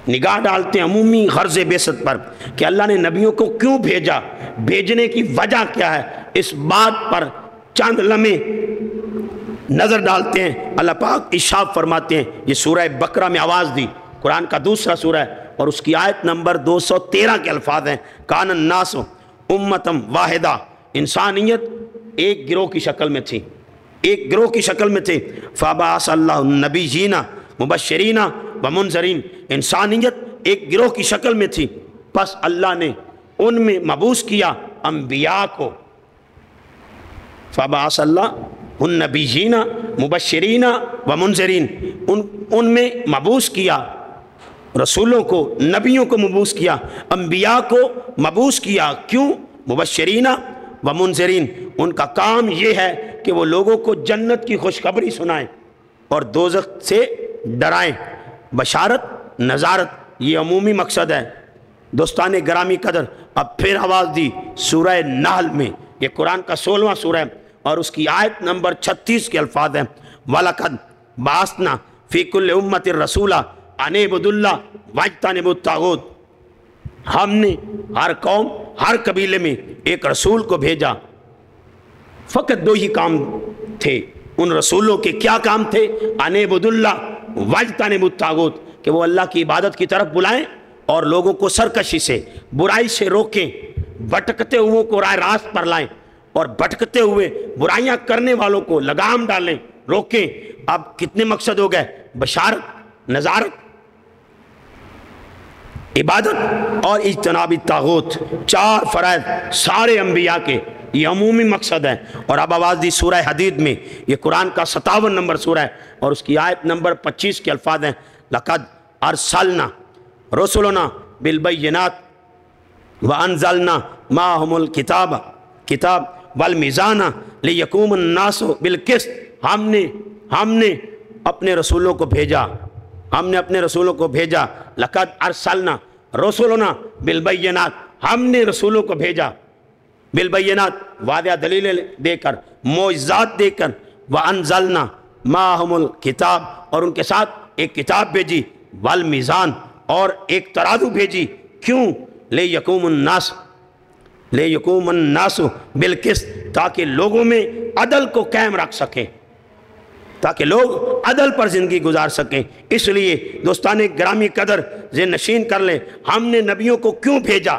نگاہ ڈالتے ہیں عمومی غرض بعثت پر کہ اللہ نے نبیوں کو کیوں بھیجا، بھیجنے کی وجہ کیا ہے، اس بات پر چند لمحے نظر ڈالتے ہیں۔ اللہ پاک ارشاد فرماتے ہیں، یہ سورہ بقرہ میں آواز دی، قرآن کا دوسرا سورہ ہے اور اس کی آیت نمبر 213 کے الفاظ ہیں، کان الناس امتم واحدہ، انسانیت ایک گروہ کی شکل میں تھی، ایک گروہ کی شکل میں تھی، فبعث اللہ النبیین مبشرین ومنذرین، انسانیت ایک گروہ کی شکل میں تھی، پس اللہ نے ان میں مبعوث کیا انبیاء کو، فبعث اللہ النبیین مبشرین ومنذرین، ان میں مبعوث کیا رسولوں کو، نبیوں کو مبعوث کیا، انبیاء کو مبعوث کیا، کیوں؟ مبشرین ومنذرین، ان کا کام یہ ہے کہ وہ لوگوں کو جنت کی خوشخبری سنائیں اور دوزخ سے ڈرائیں، بشارت نذارت، یہ عمومی مقصد ہے۔ دوستان گرامی قدر، اب پھر آواز دی سورہ نحل میں، یہ قرآن کا 16واں سورہ ہے اور اس کی آیت نمبر 36 کے الفاظ ہیں، وَلَقَدْ بَعَثْنَا فِي كُلِّ أُمَّةٍ رَسُولًا أَنِ اعْبُدُوا اللَّهَ وَاجْتَنِبُوا الطَّاغُوتَ، ہم نے ہر قوم، ہر قبیلے میں ایک رسول کو بھیجا، فقط دو ہی کام تھے ان رسولوں کے، کیا کام تھے؟ أَنِ اعْبُدُوا اللَّهَ وَاجْتَنِبُوا الطَّاغُوتَ، کہ وہ اللہ کی عبادت کی طرف بلائیں اور لوگوں کو سرکشی سے، برائی سے روکیں، بھٹکتے ہوئے کو راہ راست پر لائیں اور بھٹکتے ہوئے برائیاں کرنے والوں کو لگام ڈالیں، روکیں۔ اب کتنے مقصد ہو گئے؟ بشارت، نذارت، عبادت اور اجتناب الطاغوت، چار فرائض سارے انبیاء کے، یہ عمومی مقصد ہے۔ اور اب آواز دی سورہ حدید میں، یہ قرآن کا 57 نمبر سورہ ہے اور اس کی آیت نمبر 25 کے الفاظ ہیں، لَقَدْ أَرْسَلْنَا رُسُلَنَا بِالْبَيِّنَاتِ وَأَنزَلْنَا مَعَهُمُ الْكِتَابَ والمیزان لیقوم الناس بالقسط، ہم نے اپنے رسولوں کو بھیجا، ہم نے اپنے رسولوں کو بھیجا، لقد ارسلنا رسولنا بالبینات، ہم نے رسولوں کو بھیجا بالبینات، واضح دلیلیں دے کر، معجزات دے کر، وانزلنا معہم الکتاب، اور ان کے ساتھ ایک کتاب بھیجی، والمیزان، اور ایک ترازو بھیجی، کیوں؟ لیقوم الناس بالقسط، تاکہ لوگوں میں عدل کو قائم رکھ سکیں، تاکہ لوگ عدل پر زندگی گزار سکیں۔ اس لیے دوستان گرامی قدر ذہن نشین کر لیں، ہم نے نبیوں کو کیوں بھیجا؟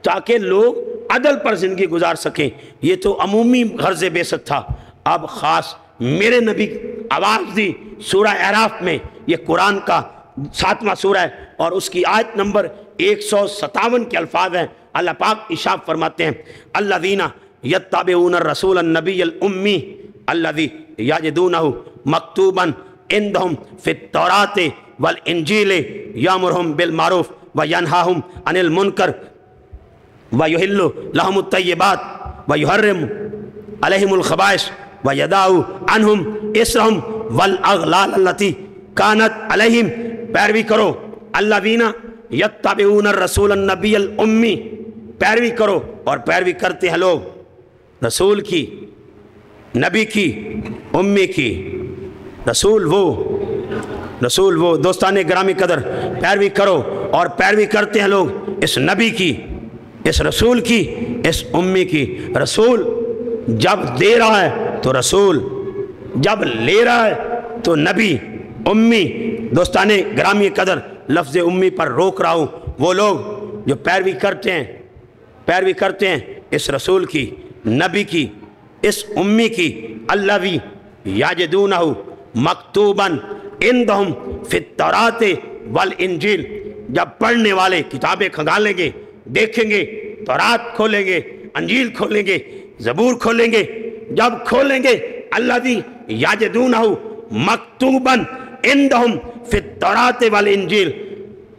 تاکہ لوگ عدل پر زندگی گزار سکیں۔ یہ تو عمومی غرض بعثت تھا، اب خاص میرے نبی آواز دی سورہ اعراف میں، یہ قرآن کا 7واں سورہ ہے اور اس کی آیت نمبر 157 کے الفاظ ہیں، اللہ پاک ارشاد فرماتے ہیں، الذین یتبعون الرسول النبی الامی الذی یجدونہ مکتوبا عندہم فی التوراۃ والانجیل یامرہم بالمعروف وینہاہم عن المنکر ویحل لہم الطیبات ویحرم علیہم الخبائث ویدع عنہم اسرہم والاغلال التی کانت علیہم۔ پیروی کرو، الذین یتبعون الرسول النبی الامی، پیروی کرو، اور پیروی کرتے ہیں لوگ رسول کی، نبی کی، امی کی، رسول وہ دوستان گرامی قدر، پیروی کرو اور پیروی کرتے ہیں لوگ اس نبی کی، اس رسول کی، اس امی کی۔ رسول جب دے رہا ہے تو رسول، جب لے رہا ہے تو نبی، امی۔ دوستان گرامی قدر، لفظ امی پر روک رہا ہوں، وہ لوگ جو پیروی کرتے ہیں اس رسول کی، نبی کی، اس امی کی، الذی یجدونہ مکتوبا عندہم فی التوراۃ والانجیل، جب پڑھنے والے کتابیں کھنگالیں گے، دیکھیں گے، تورات کھولیں گے، انجیل کھولیں گے، زبور کھولیں گے، جب کھولیں گے الذی یجدونہ مکتوبا عندہم فی التوراۃ والانجیل،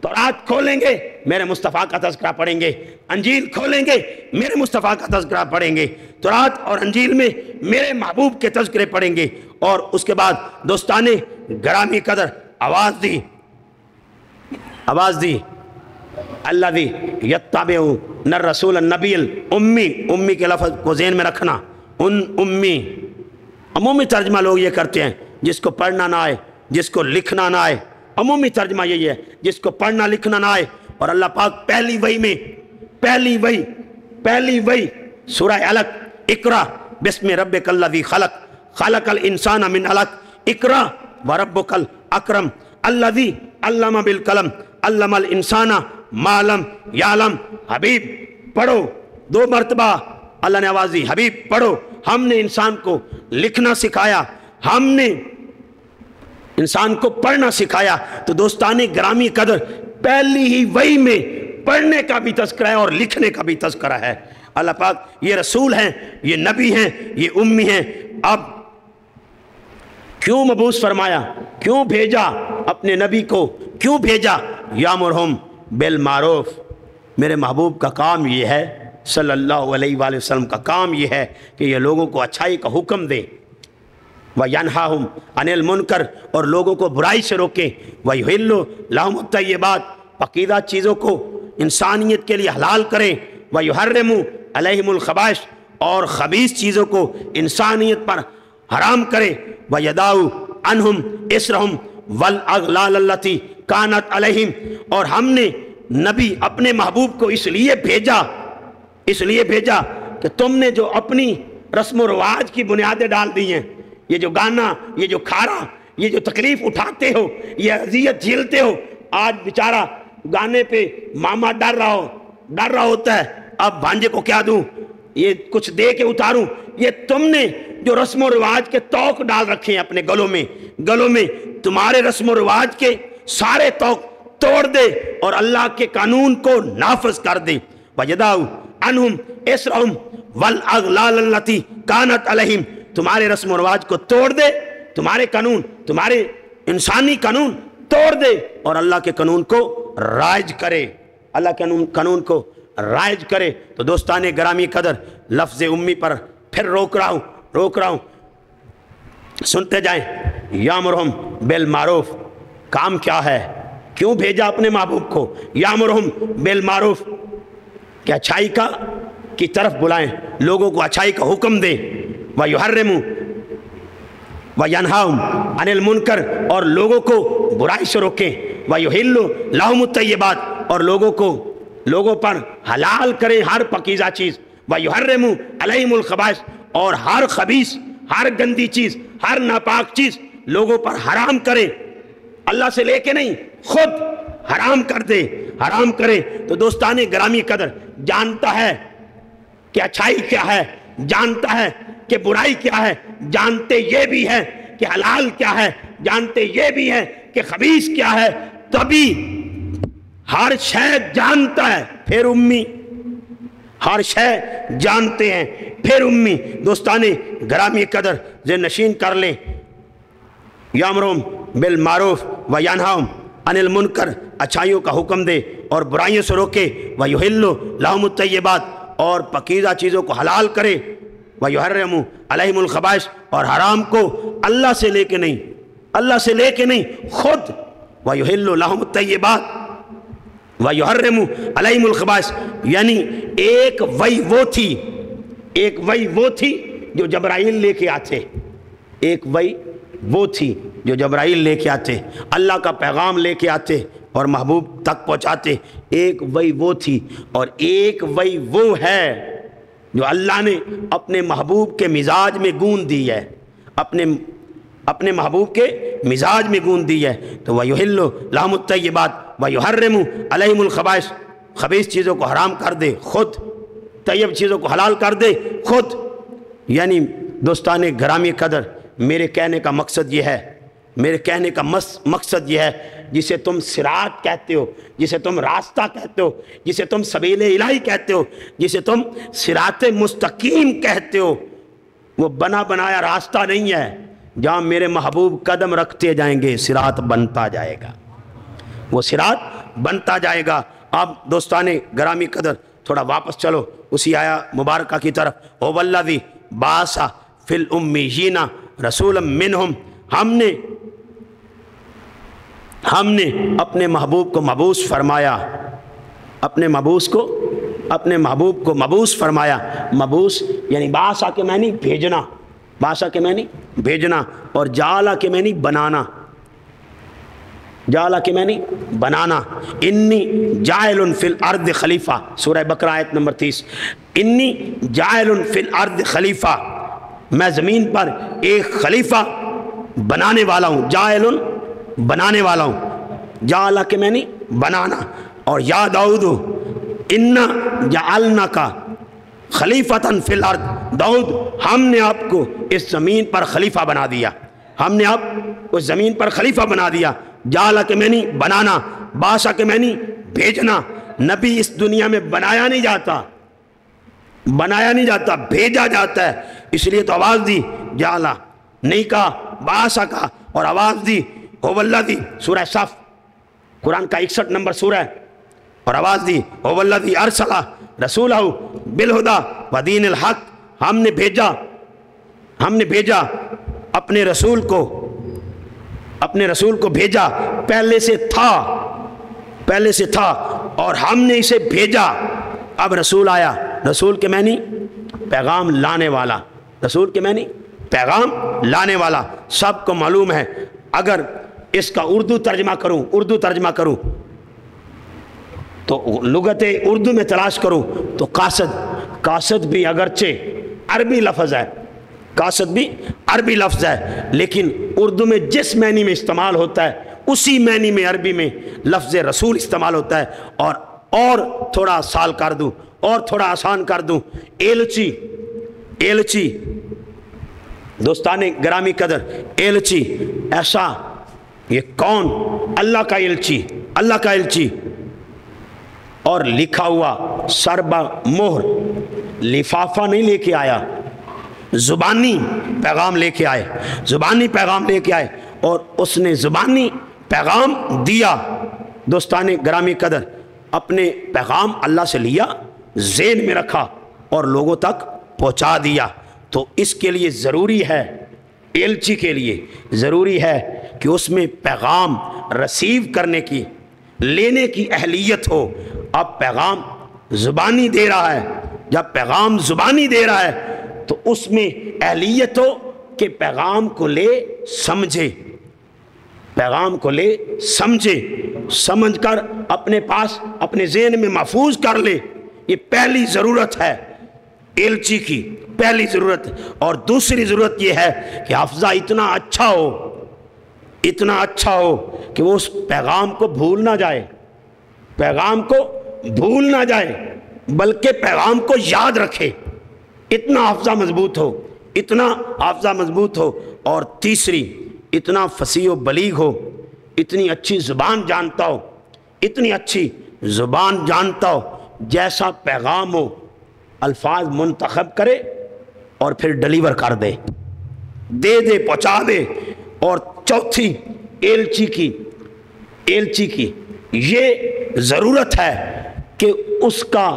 تورات کھولیں گے، میرے مصطفیٰ کا تذکرہ پڑھیں گے، انجیل کھولیں گے، میرے مصطفیٰ کا تذکرہ پڑھیں گے، تورات اور انجیل میں میرے محبوب کے تذکرے پڑھیں گے۔ اور اس کے بعد دوستان گرامی قدر آواز دی الذی یتبعون الرسول النبی الامی، امی کے لفظ کو ذہن میں رکھنا، ان امی، عمومی ترجمہ لوگ یہ کرتے ہیں، جس کو پڑھنا نہ آئے جس کو لکھنا نہ آئے، عمومی ترجمہ یہی ہے جس کو پڑھنا لکھنا نہ آئے، اور اللہ پاک پہلی وحی سورہ علق، اقرا بسم ربک الذی خلق خلق الانسان من علق اقرا وربک الاکرم الذی علم بالقلم علم الانسان ما لم یعلم۔ حبیب پڑھو، 2 مرتبہ اللہ نے آواز دی، حبیب پڑھو، ہم نے انسان کو لکھنا سکھایا، ہم نے انسان کو پڑھنا سکھایا۔ تو دوستان گرامی قدر پہلی ہی وحی میں پڑھنے کا بھی تذکرہ ہے اور لکھنے کا بھی تذکرہ ہے۔ اللہ پاک یہ رسول ہیں، یہ نبی ہیں، یہ امی ہیں، اب کیوں مبعوث فرمایا، کیوں بھیجا اپنے نبی کو، کیوں بھیجا؟ یامرہم بالمعروف، میرے محبوب کا کام یہ ہے، صلی اللہ علیہ وآلہ وسلم کا کام یہ ہے کہ یہ لوگوں کو اچھائی کا حکم دے، وَيَنْهَاهُمْ عَنِ الْمُنْكَرِ، اور لوگوں کو برائی سے روکے، وَيُحِلُّ لَهُمُ الطَّيِّبَاتِ، پاکیزہ چیزوں کو انسانیت کے لیے حلال کریں، وَيُحَرِّمُ عَلَيْهِمُ الْخَبَائِثَ، اور خبیث چیزوں کو انسانیت پر حرام کرے، وَيَضَعُ عَنْهُمْ إِصْرَهُمْ وَالْأَغْلَالَ الَّتِي كَانَتْ عَلَيْهِمْ، اور ہم نے نبی اپنے محبوب کو اس لیے بھیجا کہ تم نے جو اپنی رسم و رواج کی بنیادیں ڈال دی ہیں، یہ جو گانا، یہ جو کھانا، یہ جو تکلیف اٹھاتے ہو، یہ اذیت جھیلتے ہو، آج بیچارہ گانے پہ ماما ڈر رہا ہوتا ہے، اب بھانجے کو کیا دوں، یہ کچھ دے کے اتاروں، یہ تم نے جو رسم و رواج کے توق ڈال رکھے ہیں اپنے گلوں میں، تمہارے رسم و رواج کے سارے توق توڑ دے اور اللہ کے قانون کو نافذ کر دے، وَيَضَعُ عَنْهُمْ إِصْرَهُمْ وَالْأَغْلَالَ الَّتِي كَانَتْ عَلَيْهِمْ، تمہارے رسم و رواج کو توڑ دے، تمہارے قانون، تمہارے انسانی قانون توڑ دے اور اللہ کے قانون کو رائج کرے، اللہ کے قانون کو رائج کرے۔ تو دوستان گرامی قدر لفظ امی پر پھر روک رہا ہوں، سنتے جائیں۔ یامرہم بالمعروف، کام کیا ہے، کیوں بھیجا اپنے محبوب کو؟ یامرہم بالمعروف، کہ اچھائی کی طرف بلائیں، لوگوں کو اچھائی کا حکم دیں، وَيُحَرِّمُ وَيَنْهَاهُمْ عَنِ الْمُنْكَرِ، اور لوگوں کو برائی سے روکیں، وَيُحِلُّ لَهُمُ الطَّيِّبَاتِ، اور لوگوں پر حلال کریں ہر پاکیزہ چیز، وَيُحَرِّمُ عَلَيْهِمُ الْخَبَائِثَ، اور ہر خبیث، ہر گندی چیز، ہر ناپاک چیز لوگوں پر حرام کریں، اللہ سے لے کے نہیں، خود حرام کرے۔ تو دوستان گرامی قدر جانتا ہے کہ اچھائی کیا ہے، جانتا ہے کہ برائی کیا ہے، جانتے یہ بھی ہے کہ حلال کیا ہے، جانتے یہ بھی ہے کہ خبیث کیا ہے، تبھی ہر شے جانتا ہے، پھر امی، ہر شے جانتے ہیں پھر امی۔ دوستان گرامی قدر ذہن نشین کر لیں، یامرہم بالمعروف وینہاہم عن المنکر، اچھائیوں کا حکم دے اور برائیوں سے روکے، ویحل لہم الطیبات، اور پاکیزہ چیزوں کو حلال کرے، ویحرم علیہم الخبائث، اور حرام کو اللہ سے لے کے نہیں خود، ویحل لہم الطیبات ویحرم علیہم الخبائث، یعنی ایک وحی وہ تھی جو جبرائیل لے کے آتے، ایک وحی وہ تھی جو جبرائیل لے کے آتے، اللہ کا پیغام لے کے آتے اور محبوب تک پہنچاتے، ایک وحی وہ تھی، اور ایک وحی وہ ہے جو اللہ نے اپنے محبوب کے مزاج میں گون دی ہے، اپنے محبوب کے مزاج میں گون دی ہے۔ تو وَيُحِلُّ لَهُمُ الطَّيِّبَاتِ وَيُحَرِّمُ عَلَيْهِمُ الْخَبَائِثَ، خبیث چیزوں کو حرام کر دے خود، طیب چیزوں کو حلال کر دے خود۔ یعنی دوستان گرامی قدر، میرے کہنے کا مقصد یہ ہے، مقصد یہ ہے، جسے تم صراط کہتے ہو، جسے تم راستہ کہتے ہو، جسے تم سبیل الہی کہتے ہو، جسے تم صراط مستقیم کہتے ہو، وہ بنا بنایا راستہ نہیں ہے، جہاں میرے محبوب قدم رکھتے جائیں گے صراط بنتا جائے گا، وہ صراط بنتا جائے گا۔ اب دوستان گرامی قدر تھوڑا واپس چلو اسی آیا مبارکہ کی طرف، هو الذی بعث فی الامیین رسولا منہم، ہم نے اپنے محبوب کو مبعوث فرمایا، اپنے محبوب کو مبعوث فرمایا۔ مبعوث یعنی بعثہ کے معنی بھیجنا، بعثہ کے معنی بھیجنا، اور جعلہ کے معنی بنانا، جعلہ کے معنی بنانا، انی جاعل فی الارض خلیفہ، سورہ بقرہ آیت نمبر 30، انی جاعل فی الارض خلیفہ، میں زمین پر ایک خلیفہ بنانے والا ہوں، جاعل بنانے والا ہوں، جعلہ کے معنی بنانا، اور یا داؤد انا جعلناک خلیفۃ فی الارض، داؤد ہم نے آپ کو اس زمین پر خلیفہ بنا دیا، ہم نے آپ کو زمین پر خلیفہ بنا دیا۔ جعلہ کے معنی بنانا، باسا کے معنی بھیجنا، نبی اس دنیا میں بنایا نہیں جاتا، بنایا نہیں جاتا، بھیجا جاتا ہے، اس لیے تو آواز دی جعلہ، نہیں کہا باسا کا، اور آواز دی هو الذی، سورہ صف قرآن کا 61 نمبر سورہ ہے، اور آواز دی هو الذی ارسل رسولہ بالہدی ودین الحق، ہم نے بھیجا اپنے رسول کو بھیجا، پہلے سے تھا اور ہم نے اسے بھیجا، اب رسول آیا، رسول کے معنی پیغام لانے والا، رسول کے معنی پیغام لانے والا، سب کو معلوم ہے۔ اگر اس کا اردو ترجمہ کروں تو لغت اردو میں تلاش کروں تو قاصد بھی اگرچہ عربی لفظ ہے، قاصد بھی عربی لفظ ہے، لیکن اردو میں جس معنی میں استعمال ہوتا ہے اسی معنی میں عربی میں لفظ رسول استعمال ہوتا ہے۔ اور تھوڑا آسان کر دوں، ایلچی، دوستان گرامی قدر، ایلچی ایسا، یہ کون؟ اللہ کا ایلچی، اور لکھا ہوا سربا مہر، لفافہ نہیں لے کے آیا، زبانی پیغام لے کے آئے، اور اس نے زبانی پیغام دیا۔ دوستان گرامی قدر، اپنے پیغام اللہ سے لیا، ذہن میں رکھا اور لوگوں تک پہنچا دیا۔ تو اس کے لیے ضروری ہے، ایلچی کے لیے ضروری ہے کہ اس میں پیغام ریسیو کرنے کی، لینے کی اہلیت ہو۔ اب پیغام زبانی دے رہا ہے، جب پیغام زبانی دے رہا ہے تو اس میں اہلیت ہو کہ پیغام کو لے سمجھے، سمجھ کر اپنے پاس اپنے ذہن میں محفوظ کر لے۔ یہ پہلی ضرورت ہے ایلچی کی، پہلی ضرورت۔ اور دوسری ضرورت یہ ہے کہ حافظہ اتنا اچھا ہو کہ وہ اس پیغام کو بھول نہ جائے، بلکہ پیغام کو یاد رکھے، اتنا حافظہ مضبوط ہو۔ اور تیسری، اتنا فصیح و بلیغ ہو، اتنی اچھی زبان جانتا ہو، جیسا پیغام ہو الفاظ منتخب کرے اور پھر ڈیلیور کر دے، پہنچا دے۔ اور چوتھی ایلچی کی یہ ضرورت ہے کہ اس کا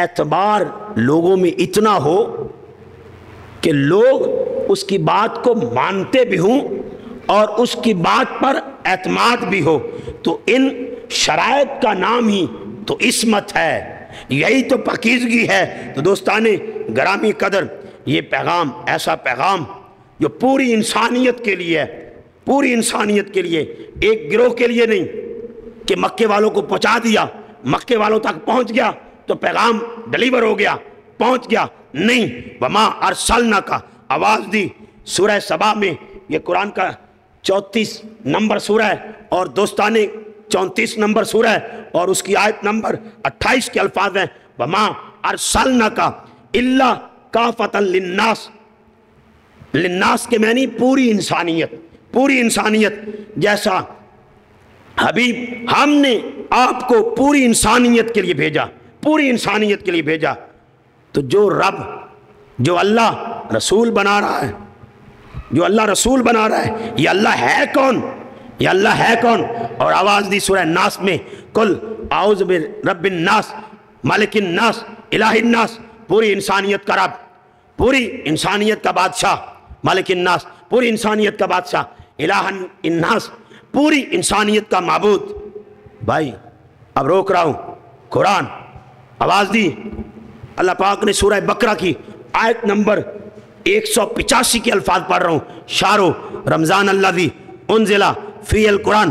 اعتبار لوگوں میں اتنا ہو کہ لوگ اس کی بات کو مانتے بھی ہوں اور اس کی بات پر اعتماد بھی ہو۔ تو ان شرائط کا نام ہی تو عصمت ہے، یہی تو پاکیزگی ہے۔ تو دوستان گرامی قدر، یہ پیغام ایسا پیغام جو پوری انسانیت کے لیے ہے، پوری انسانیت کے لیے، ایک گروہ کے لیے نہیں کہ مکے والوں کو پہنچا دیا، مکے والوں تک پہنچ گیا تو پیغام ڈیلیور ہو گیا، پہنچ گیا، نہیں۔ وما ارسلنا کا آواز دی سورہ سبا میں، یہ قرآن کا 34 نمبر سورہ ہے، اور دوستانے 34 نمبر سورہ ہے، اور اس کی آیت نمبر 28 کے الفاظ ہیں وما ارسلنا کا الا کافۃ للناس، للناس کے معنی پوری انسانیت، جیسا حبیب ہم نے آپ کو پوری انسانیت کے لیے بھیجا، تو جو اللہ رسول بنا رہا ہے، یہ اللہ ہے کون؟ اور آواز دی سورہ ناس میں، قل اعوذ برب الناس ملک الناس الہ الناس، پوری انسانیت کا رب، پوری انسانیت کا بادشاہ، ملک الناس پوری انسانیت کا بادشاہ، الہ الناس پوری انسانیت کا معبود۔ بھائی اب روک رہا ہوں، قرآن آواز دی، اللہ پاک نے سورہ بقرہ کی آیت نمبر 185 کے الفاظ پڑھ رہا ہوں، شہر رمضان الذی انزل فیہ القرآن